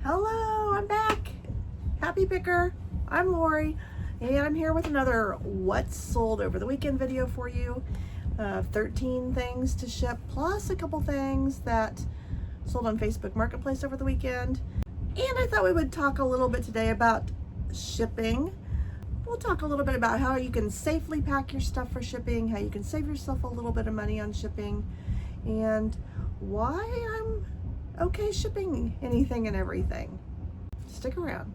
Hello, I'm back. Happy Picker. I'm Lori, and I'm here with another What's Sold Over the Weekend video for you. 13 things to ship, plus a couple things that sold on Facebook Marketplace over the weekend. And I thought we would talk a little bit today about shipping. We'll talk a little bit about how you can safely pack your stuff for shipping, how you can save yourself a little bit of money on shipping, and why I'm okay shipping anything and everything. Stick around.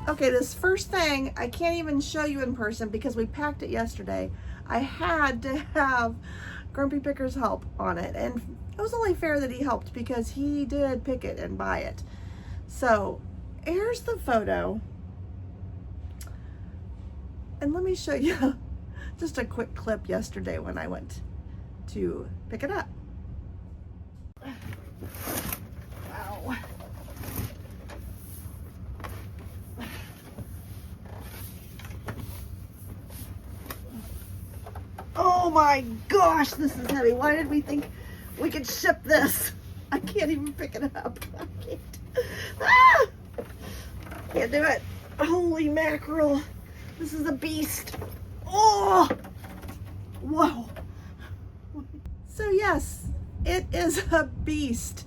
Okay, this first thing I can't even show you in person because we packed it yesterday. I had to have Grumpy Picker's help on it, and it was only fair that he helped because he did pick it and buy it. So here's the photo, and let me show you just a quick clip yesterday when I went to pick it up. Wow. Oh my gosh, this is heavy. Why did we think we could ship this? I can't even pick it up. I can't. Ah! Can't do it. Holy mackerel. This is a beast. Oh! Whoa. So yes, it is a beast.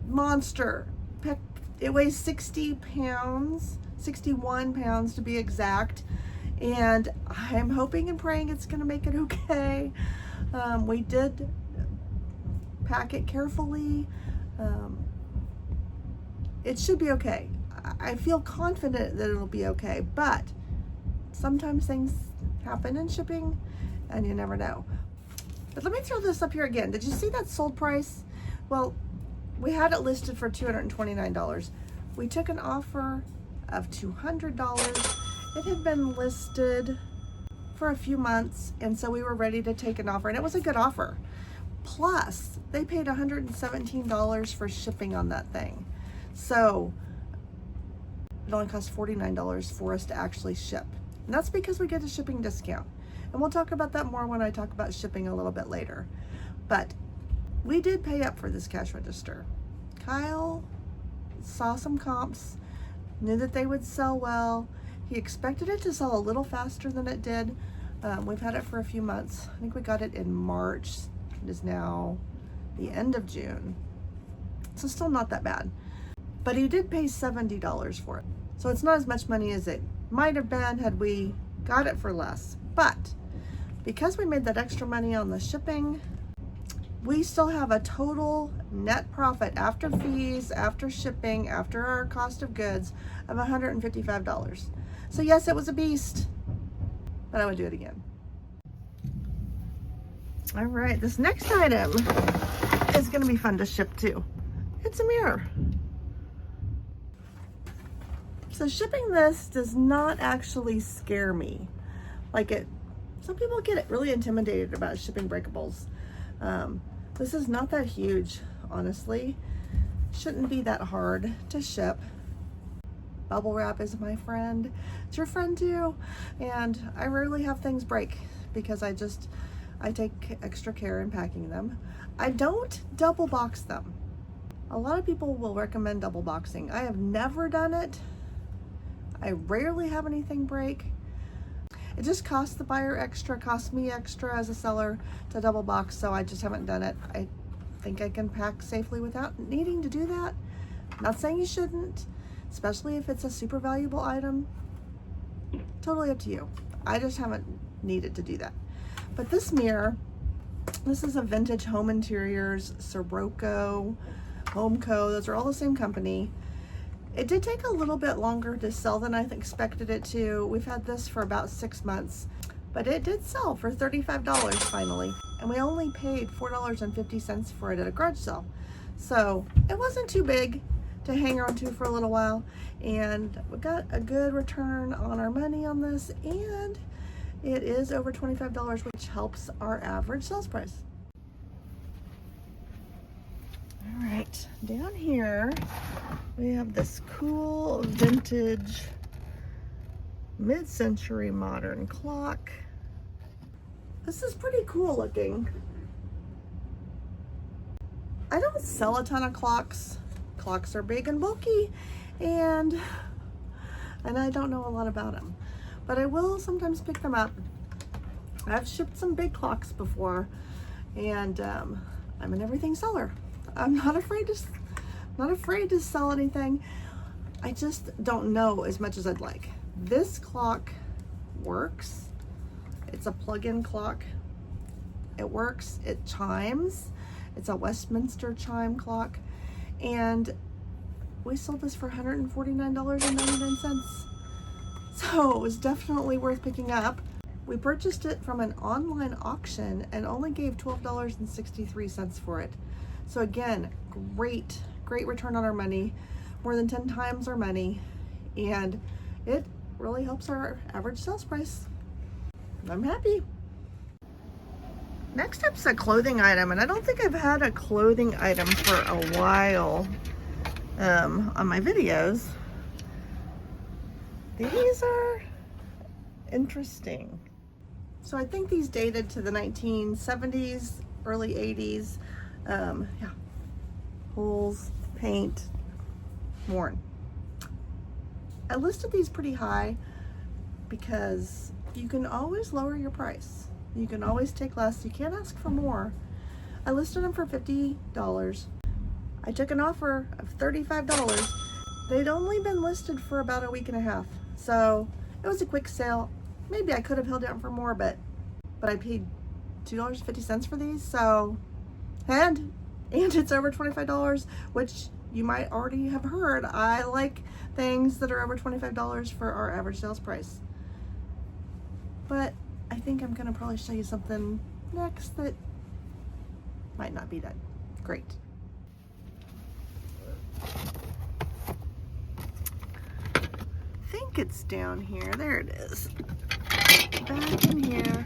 Monster. It weighs 60 pounds, 61 pounds to be exact. And I'm hoping and praying it's going to make it okay. We did pack it carefully. It should be okay. I feel confident that it'll be okay, but sometimes things happen in shipping and you never know. But let me throw this up here again. Did you see that sold price? Well, we had it listed for $229. We took an offer of $200. It had been listed for a few months, and so we were ready to take an offer, and it was a good offer. Plus, they paid $117 for shipping on that thing. So it only cost $49 for us to actually ship. And that's because we get a shipping discount. And we'll talk about that more when I talk about shipping a little bit later. But we did pay up for this cash register. Kyle saw some comps, knew that they would sell well. He expected it to sell a little faster than it did. We've had it for a few months. I think we got it in March. It is now the end of June. So still not that bad. But he did pay $70 for it. So it's not as much money as it might have been had we got it for less. But because we made that extra money on the shipping, we still have a total net profit after fees, after shipping, after our cost of goods of $155. So yes, it was a beast, but I would do it again. All right, this next item is gonna be fun to ship too. It's a mirror. So shipping this does not actually scare me. Some people get really intimidated about shipping breakables. This is not that huge, honestly. Shouldn't be that hard to ship. Bubble wrap is my friend. It's your friend too. And I rarely have things break because I take extra care in packing them. I don't double box them. A lot of people will recommend double boxing. I have never done it. I rarely have anything break. It just costs the buyer extra, costs me extra as a seller to double box, so I just haven't done it. I think I can pack safely without needing to do that. Not saying you shouldn't, especially if it's a super valuable item. Totally up to you. I just haven't needed to do that. But this mirror, this is a Vintage Home Interiors, Sirocco, Homeco, those are all the same company. It did take a little bit longer to sell than I expected it to. We've had this for about 6 months, but it did sell for $35 finally. And we only paid $4.50 for it at a garage sale. So it wasn't too big to hang on to for a little while. And we got a good return on our money on this. And it is over $25, which helps our average sales price. All right, down here we have this cool vintage mid-century modern clock. This is pretty cool looking. I don't sell a ton of clocks. Clocks are big and bulky, and I don't know a lot about them, but I will sometimes pick them up. I've shipped some big clocks before, and I'm an everything seller. I'm not afraid to sell anything. I just don't know as much as I'd like. This clock works. It's a plug-in clock. It works. It chimes. It's a Westminster chime clock, and we sold this for $149.99. So it was definitely worth picking up. We purchased it from an online auction and only gave $12.63 for it. So again, great return on our money, more than 10 times our money, and it really helps our average sales price. I'm happy. Next up's a clothing item, and I don't think I've had a clothing item for a while on my videos. These are interesting. So I think these dated to the 1970s, early 80s. Yeah, holes, paint, worn. I listed these pretty high because you can always lower your price. You can always take less. You can't ask for more. I listed them for $50. I took an offer of $35. They'd only been listed for about a week and a half. So it was a quick sale. Maybe I could have held out for more, but I paid $2.50 for these. So, and it's over $25, which you might already have heard. I like things that are over $25 for our average sales price. But I think I'm gonna probably show you something next that might not be that great. I think it's down here. There it is. Back in here.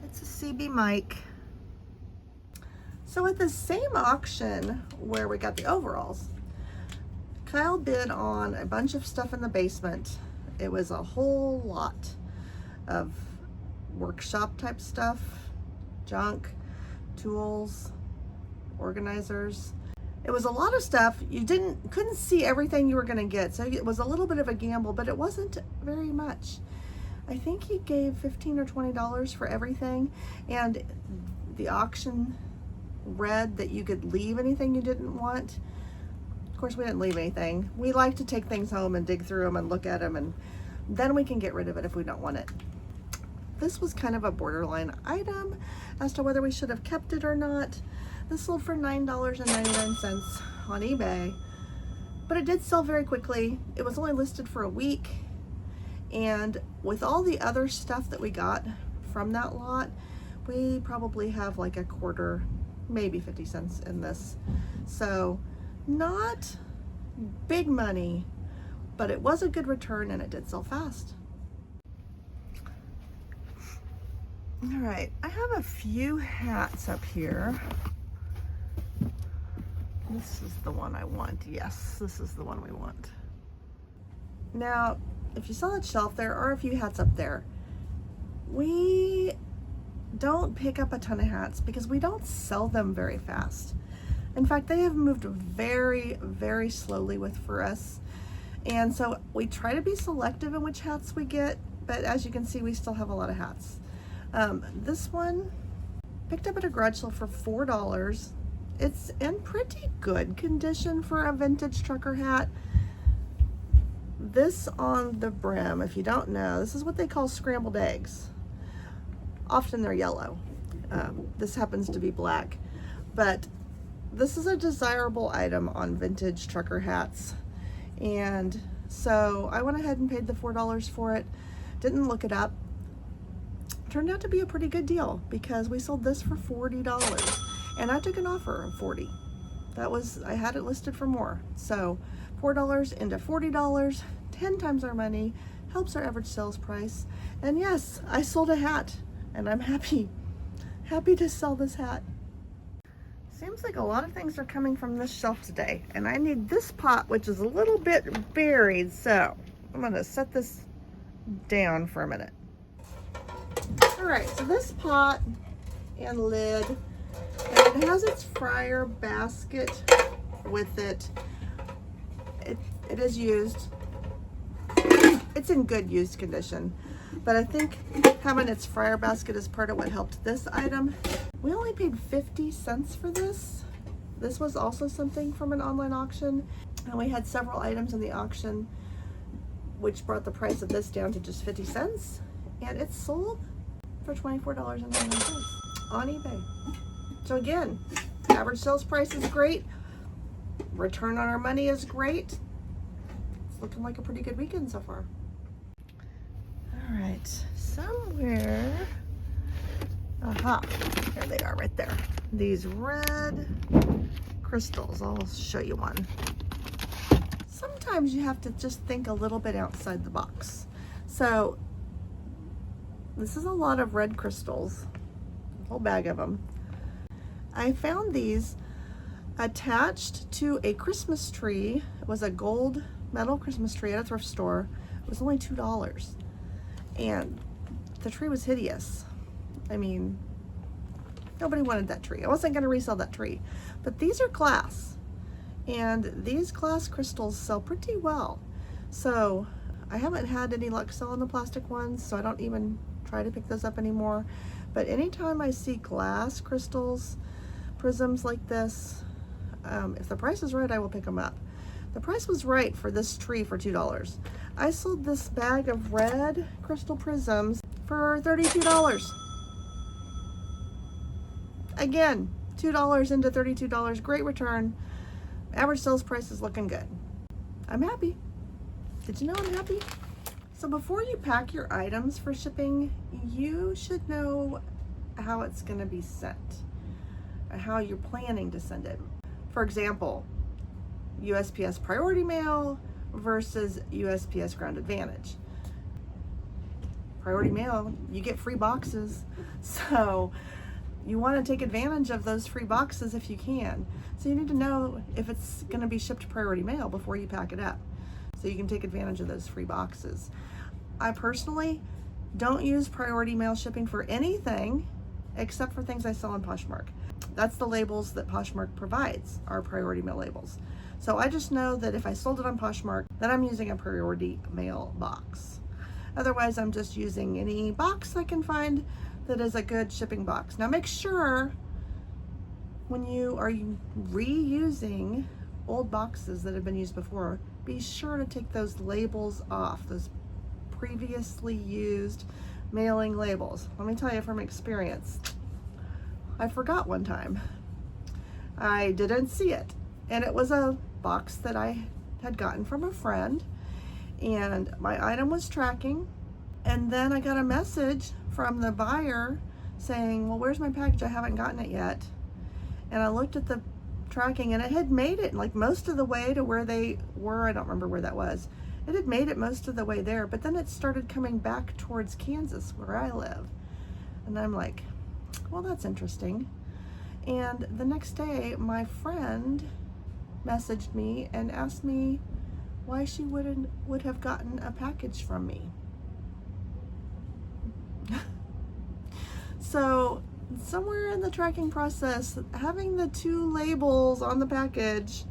It's a CB mic. So at the same auction where we got the overalls, Kyle bid on a bunch of stuff in the basement. It was a whole lot of workshop type stuff, junk, tools, organizers. It was a lot of stuff. You couldn't see everything you were gonna get. So it was a little bit of a gamble, but it wasn't very much. I think he gave $15 or $20 for everything. And the auction read that you could leave anything you didn't want. Of course, we didn't leave anything. We like to take things home and dig through them and look at them, and then we can get rid of it if we don't want it. This was kind of a borderline item as to whether we should have kept it or not. This sold for $9.99 on eBay, but it did sell very quickly. It was only listed for a week, and with all the other stuff that we got from that lot, we probably have like a quarter, maybe 50 cents in this. So not big money, but it was a good return and it did sell fast. All right, I have a few hats up here. This is the one I want. Yes, this is the one we want. Now, if you saw that shelf, there are a few hats up there. We don't pick up a ton of hats because we don't sell them very fast. In fact, they have moved very, very slowly for us. And so we try to be selective in which hats we get, but as you can see, we still have a lot of hats. This one picked up at a garage sale for $4. It's in pretty good condition for a vintage trucker hat. This on the brim, if you don't know, this is what they call scrambled eggs. Often they're yellow. This happens to be black, but this is a desirable item on vintage trucker hats. And so I went ahead and paid the $4 for it. Didn't look it up. Turned out to be a pretty good deal because we sold this for $40 and I took an offer of $40. I had it listed for more. So $4 into $40, 10 times our money, helps our average sales price. And yes, I sold a hat and I'm happy to sell this hat. Seems like a lot of things are coming from this shelf today, and I need this pot, which is a little bit buried, so I'm gonna set this down for a minute. All right, so this pot and lid, and it has its fryer basket with it. It is used. It's in good used condition, but I think having its fryer basket is part of what helped this item. We only paid 50 cents for this. This was also something from an online auction, and we had several items in the auction which brought the price of this down to just 50 cents, and it's sold for $24.99 on eBay. So again, average sales price is great, return on our money is great. It's looking like a pretty good weekend so far. All right, somewhere, aha, there they are right there. These red crystals, I'll show you one. Sometimes you have to just think a little bit outside the box. So this is a lot of red crystals, a whole bag of them. I found these attached to a Christmas tree. It was a gold metal Christmas tree at a thrift store. It was only $2. And the tree was hideous. I mean, nobody wanted that tree. I wasn't going to resell that tree. But these are glass. And these glass crystals sell pretty well. So I haven't had any luck selling the plastic ones, so I don't even try to pick those up anymore. But anytime I see glass crystals, prisms like this, if the price is right, I will pick them up. The price was right for this tree for $2. I sold this bag of red crystal prisms for $32. Again, $2 into $32, great return. Average sales price is looking good. I'm happy. Did you know I'm happy? So before you pack your items for shipping, you should know how it's going to be sent, how you're planning to send it. For example, USPS Priority Mail versus USPS Ground Advantage. Priority Mail, you get free boxes, so you want to take advantage of those free boxes if you can. So you need to know if it's going to be shipped Priority Mail before you pack it up, so you can take advantage of those free boxes. I personally don't use Priority Mail shipping for anything except for things I sell on Poshmark. That's the labels that Poshmark provides, are Priority Mail labels. So I just know that if I sold it on Poshmark, then I'm using a Priority Mail box. Otherwise, I'm just using any box I can find that is a good shipping box. Now make sure when you are reusing old boxes that have been used before, be sure to take those labels off, those previously used mailing labels. Let me tell you from experience, I forgot one time. I didn't see it, and it was a box that I had gotten from a friend, and my item was tracking, and then I got a message from the buyer saying, well, where's my package? I haven't gotten it yet. And I looked at the tracking, and it had made it like most of the way to where they were. I don't remember where that was. It had made it most of the way there, but then it started coming back towards Kansas, where I live. And I'm like, well, that's interesting. And the next day, my friend messaged me and asked me why she would have gotten a package from me. So somewhere in the tracking process, having the two labels on the package,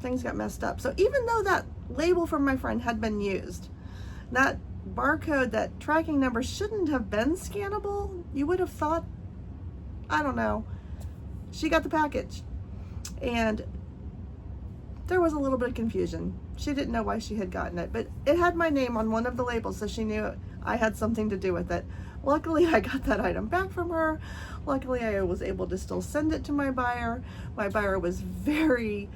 things got messed up. So even though that label from my friend had been used, that barcode, that tracking number shouldn't have been scannable. You would have thought, I don't know, she got the package. And there was a little bit of confusion. She didn't know why she had gotten it, but it had my name on one of the labels, so she knew I had something to do with it. Luckily, I got that item back from her. Luckily, I was able to still send it to my buyer. My buyer was very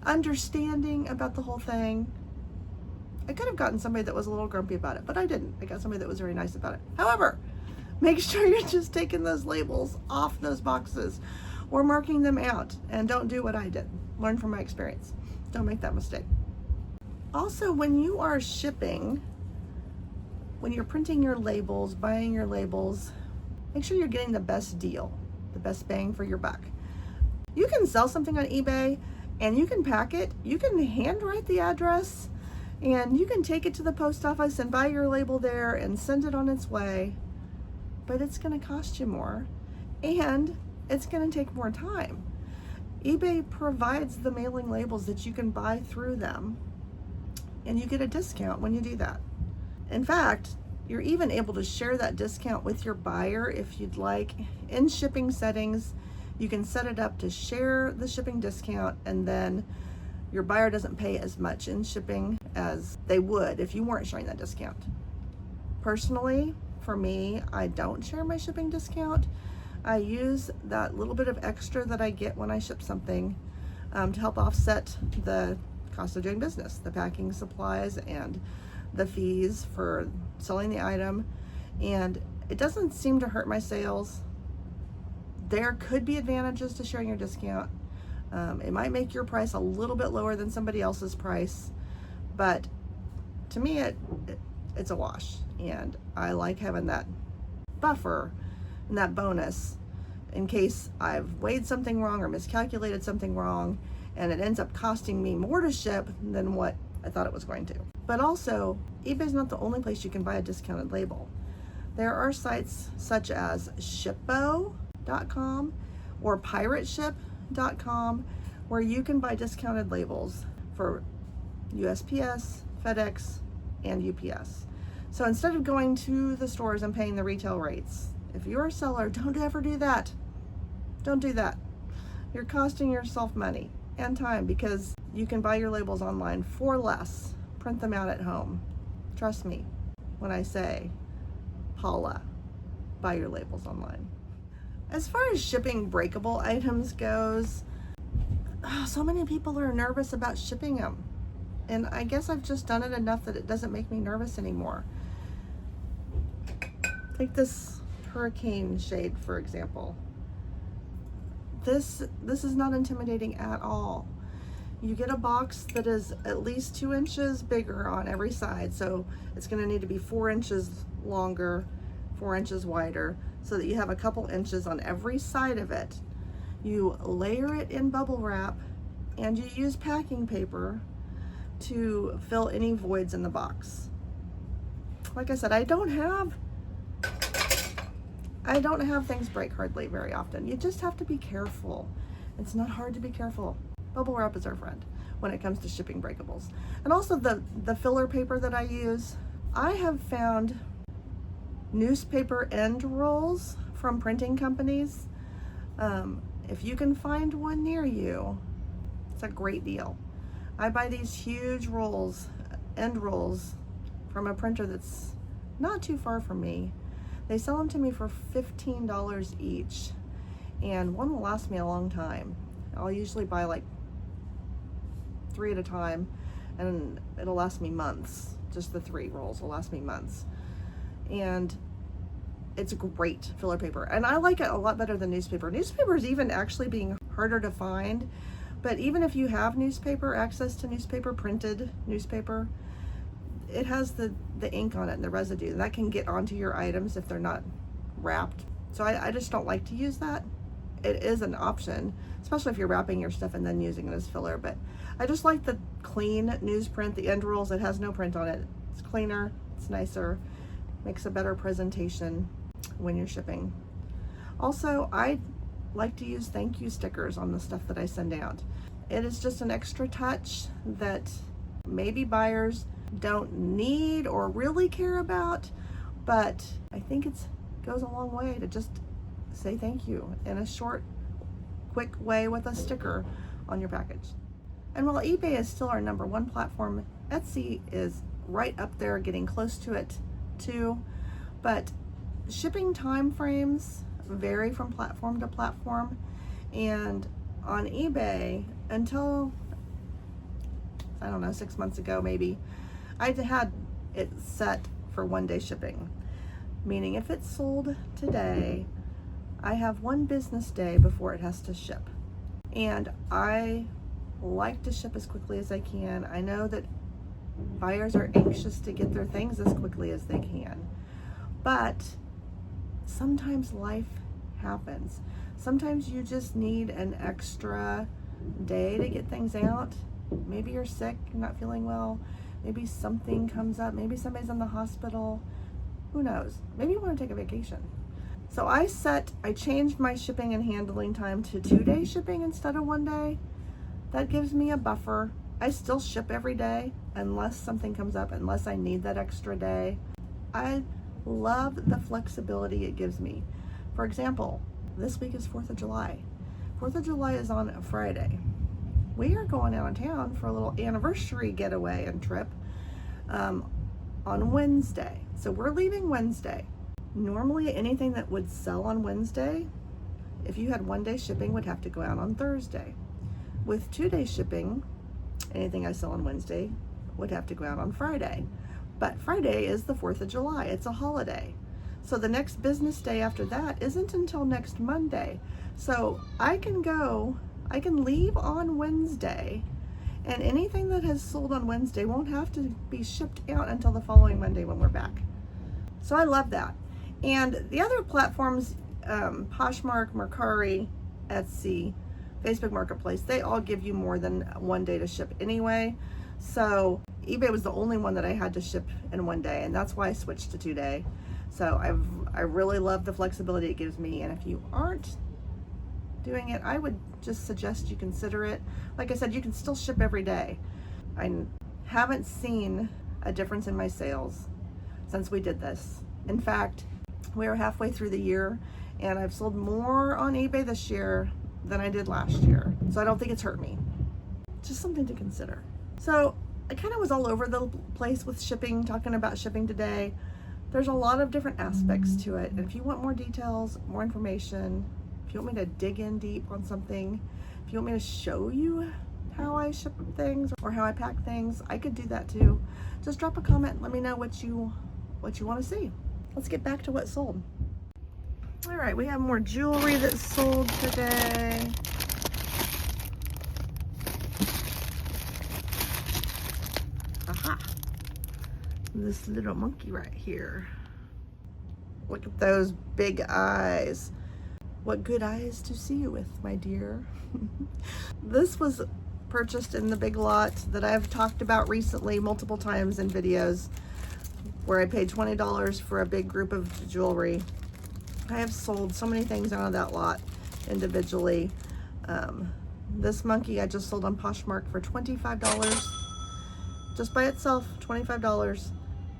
understanding about the whole thing. I could have gotten somebody that was a little grumpy about it, but I didn't. I got somebody that was very nice about it. However, make sure you're just taking those labels off those boxes or marking them out, and don't do what I did. Learn from my experience. Don't make that mistake. Also, when you are shipping, when you're printing your labels, buying your labels, make sure you're getting the best deal, the best bang for your buck. You can sell something on eBay and you can pack it, you can handwrite the address, and you can take it to the post office and buy your label there and send it on its way, but it's going to cost you more and it's going to take more time. eBay provides the mailing labels that you can buy through them, and you get a discount when you do that. In fact, you're even able to share that discount with your buyer if you'd like. In shipping settings, you can set it up to share the shipping discount, and then your buyer doesn't pay as much in shipping as they would if you weren't sharing that discount. Personally, for me, I don't share my shipping discount. I use that little bit of extra that I get when I ship something to help offset the cost of doing business, the packing supplies and the fees for selling the item. And it doesn't seem to hurt my sales. There could be advantages to sharing your discount. It might make your price a little bit lower than somebody else's price, but to me it's a wash, and I like having that buffer and that bonus in case I've weighed something wrong or miscalculated something wrong and it ends up costing me more to ship than what I thought it was going to. But also, eBay's not the only place you can buy a discounted label. There are sites such as Shippo.com or Pirateship.com where you can buy discounted labels for USPS, FedEx, and UPS. So instead of going to the stores and paying the retail rates, if you're a seller, don't ever do that. Don't do that. You're costing yourself money and time because you can buy your labels online for less. Print them out at home. Trust me when I say, Paula, buy your labels online. As far as shipping breakable items goes, so many people are nervous about shipping them. And I guess I've just done it enough that it doesn't make me nervous anymore. Take this hurricane shade, for example. This is not intimidating at all. You get a box that is at least 2 inches bigger on every side, so it's going to need to be 4 inches longer, 4 inches wider, so that you have a couple inches on every side of it. You layer it in bubble wrap, and you use packing paper to fill any voids in the box. Like I said, I don't have things break hardly very often. You just have to be careful. It's not hard to be careful. Bubble wrap is our friend when it comes to shipping breakables. And also the filler paper that I use, I have found newspaper end rolls from printing companies. If you can find one near you, it's a great deal. I buy these huge rolls, end rolls, from a printer that's not too far from me. They sell them to me for $15 each, and one will last me a long time. I'll usually buy like 3 at a time, and it'll last me months. Just the 3 rolls will last me months. And it's great filler paper, and I like it a lot better than newspaper. Newspaper is even actually being harder to find, but even if you have newspaper, access to newspaper, printed newspaper, it has the ink on it and the residue, and that can get onto your items if they're not wrapped. So I just don't like to use that. It is an option, especially if you're wrapping your stuff and then using it as filler, but I just like the clean newsprint, the end rolls. It has no print on it. It's cleaner, it's nicer, makes a better presentation when you're shipping. Also, I like to use thank you stickers on the stuff that I send out. It is just an extra touch that maybe buyers don't need or really care about, but I think it goes a long way to just say thank you in a short, quick way with a sticker on your package. And while eBay is still our #1 platform, Etsy is right up there, getting close to it too. But shipping time frames vary from platform to platform, and on eBay, until I don't know, 6 months ago maybe, I had it set for 1-day shipping, meaning if it's sold today, I have 1 business day before it has to ship. And I like to ship as quickly as I can. I know that buyers are anxious to get their things as quickly as they can, but sometimes life happens. Sometimes you just need an extra day to get things out. Maybe you're sick, you're not feeling well. Maybe something comes up. Maybe somebody's in the hospital. Who knows? Maybe you want to take a vacation. So I changed my shipping and handling time to 2-day shipping instead of 1 day. That gives me a buffer. I still ship every day unless something comes up, unless I need that extra day. I love the flexibility it gives me. For example, this week is 4th of July. 4th of July is on a Friday. We are going out of town for a little anniversary getaway and trip on Wednesday. So we're leaving Wednesday. Normally anything that would sell on Wednesday, if you had 1 day shipping, would have to go out on Thursday. With 2-day shipping, anything I sell on Wednesday would have to go out on Friday. But Friday is the 4th of July. It's a holiday. So the next business day after that isn't until next Monday. So I can leave on Wednesday, and anything that has sold on Wednesday won't have to be shipped out until the following Monday when we're back. So I love that. And the other platforms, Poshmark, Mercari, Etsy, Facebook Marketplace, they all give you more than 1 day to ship anyway. So eBay was the only one that I had to ship in 1 day, and that's why I switched to 2-day. So I really love the flexibility it gives me. And if you aren't doing it, I would just suggest you consider it. Like I said, you can still ship every day. I haven't seen a difference in my sales since we did this. In fact, we are halfway through the year, and I've sold more on eBay this year than I did last year. So I don't think it's hurt me. Just something to consider. So I kind of was all over the place with shipping, talking about shipping today. There's a lot of different aspects to it. And if you want more details, more information, if you want me to dig in deep on something, if you want me to show you how I ship things or how I pack things, I could do that too. Just drop a comment and let me know what you want to see. Let's get back to what sold. All right, we have more jewelry that sold today. Aha! This little monkey right here. Look at those big eyes. What good eyes to see you with, my dear. This was purchased in the Big Lot that I've talked about recently multiple times in videos, where I paid $20 for a big group of jewelry. I have sold so many things out of that lot individually. This monkey I just sold on Poshmark for $25. Just by itself, $25.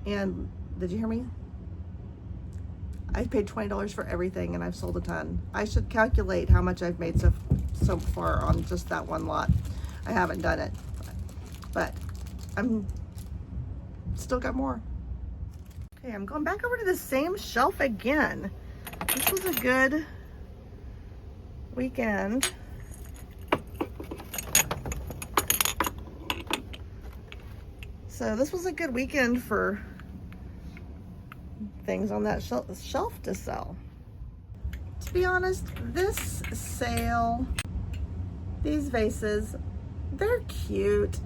And did you hear me? I paid $20 for everything, and I've sold a ton. I should calculate how much I've made so far on just that one lot. I haven't done it, but I'm still got more. Okay, I'm going back over to the same shelf again. This was a good weekend. So this was a good weekend for things on that shelf to sell. To be honest, this sale, these vases, they're cute.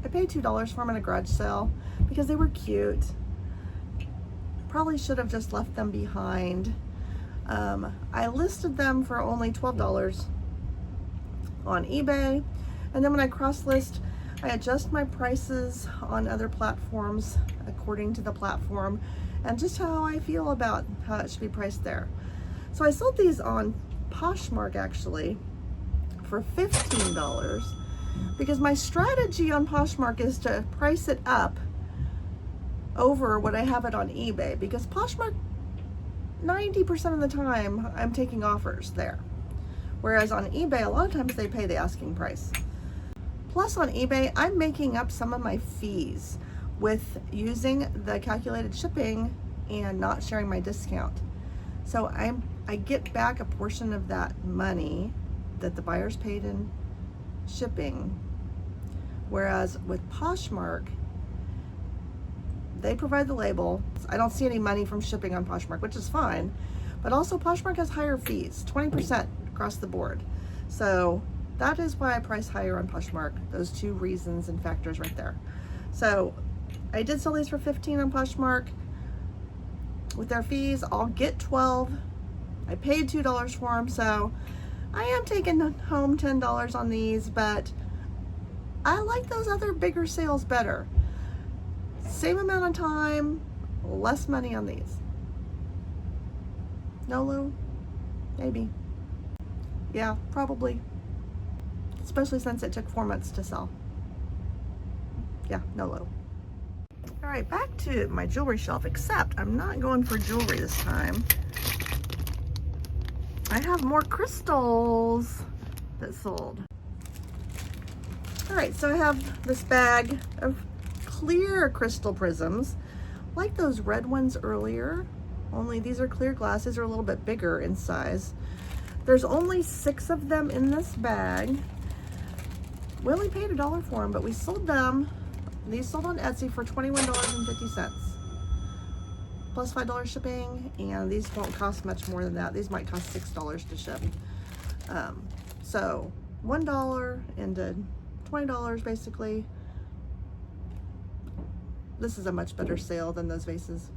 I paid $2 for them in a garage sale because they were cute. Probably should have just left them behind. I listed them for only $12 on eBay, and then when I cross-list, I adjust my prices on other platforms according to the platform and just how I feel about how it should be priced there. So I sold these on Poshmark actually for $15 because my strategy on Poshmark is to price it up over what I have it on eBay, because Poshmark 90% of the time I'm taking offers there, whereas on eBay a lot of times they pay the asking price. Plus on eBay, I'm making up some of my fees with using the calculated shipping and not sharing my discount. So I get back a portion of that money that the buyers paid in shipping. Whereas with Poshmark, they provide the label. I don't see any money from shipping on Poshmark, which is fine. But also Poshmark has higher fees, 20% across the board. So that is why I price higher on Poshmark. Those two reasons and factors right there. So I did sell these for $15 on Poshmark. With their fees, I'll get $12 I paid $2 for them, so I am taking home $10 on these, but I like those other bigger sales better. Same amount of time, less money on these. Nolu? Maybe. Yeah, probably. Especially since it took 4 months to sell. Yeah, Nolu. All right, back to my jewelry shelf, except I'm not going for jewelry this time. I have more crystals that sold. All right, so I have this bag of clear crystal prisms, like those red ones earlier, only these are clear glass. These are a little bit bigger in size. There's only 6 of them in this bag. We only paid $1 for them, but we sold them. These sold on Etsy for $21.50 plus $5 shipping, and these won't cost much more than that. These might cost $6 to ship. So $1 into $20 basically. This is a much better sale than those vases.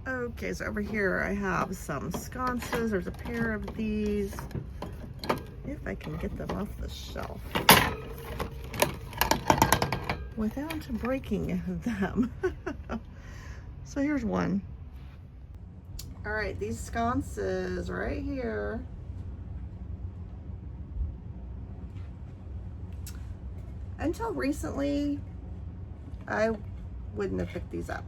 Okay, so over here I have some sconces. There's a pair of these. If I can get them off the shelf without breaking them. So here's one. All right, these sconces right here. Until recently, I wouldn't have picked these up.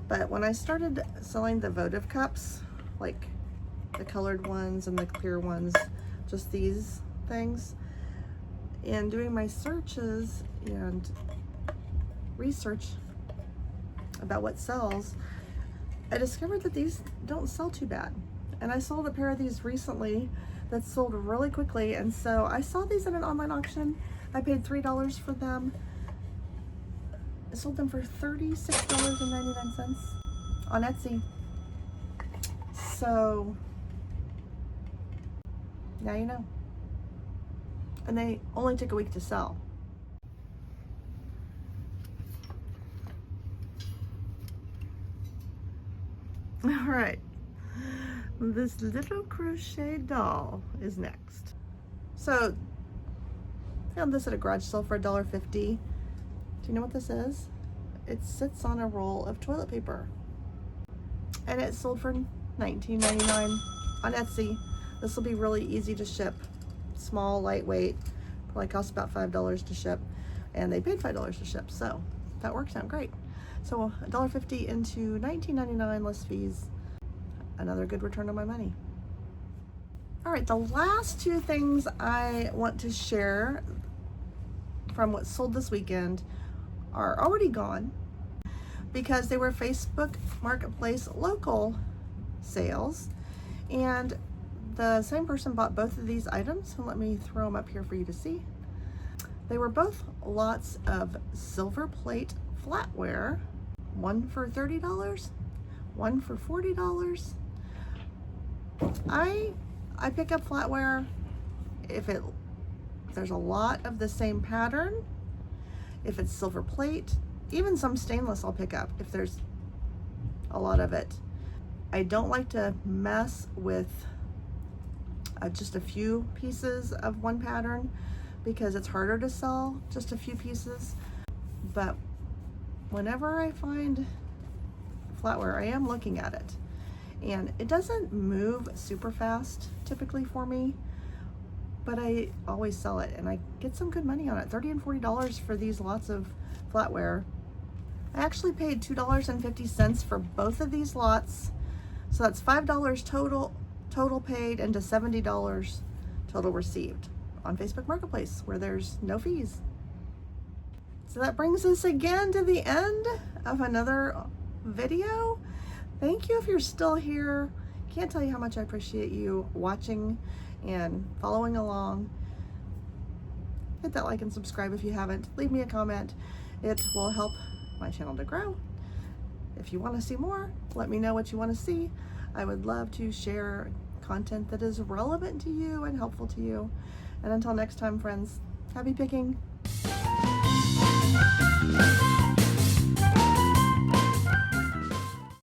But when I started selling the votive cups, like the colored ones and the clear ones, just these things, and doing my searches and research about what sells, I discovered that these don't sell too bad. And I sold a pair of these recently that sold really quickly, and so I saw these at an online auction. I paid $3 for them. I sold them for $36.99 on Etsy. So now you know. And they only took a week to sell. All right, this little crochet doll is next. So found this at a garage sale for $1.50. Do you know what this is? It sits on a roll of toilet paper, and it sold for $19.99 on Etsy. This will be really easy to ship. Small, lightweight, probably costs about $5 to ship, and they paid $5 to ship, so that works out great. So $1.50 into $19.99 less fees. Another good return on my money. All right, the last 2 things I want to share from what sold this weekend are already gone because they were Facebook Marketplace local sales, and the same person bought both of these items. So let me throw them up here for you to see. They were both lots of silver plate flatware, one for $30, one for $40. I pick up flatware if there's a lot of the same pattern, if it's silver plate, even some stainless I'll pick up if there's a lot of it. I don't like to mess with just a few pieces of one pattern because it's harder to sell just a few pieces. But whenever I find flatware, I am looking at it, and it doesn't move super fast typically for me, but I always sell it and I get some good money on it. $30 and $40 for these lots of flatware. I actually paid $2.50 for both of these lots, so that's $5 total paid into $70 total received on Facebook Marketplace, where there's no fees. So that brings us again to the end of another video. Thank you if you're still here. Can't tell you how much I appreciate you watching and following along. Hit that like and subscribe if you haven't. Leave me a comment. It will help my channel to grow. If you want to see more, let me know what you want to see. I would love to share content that is relevant to you and helpful to you. And until next time, friends, happy picking.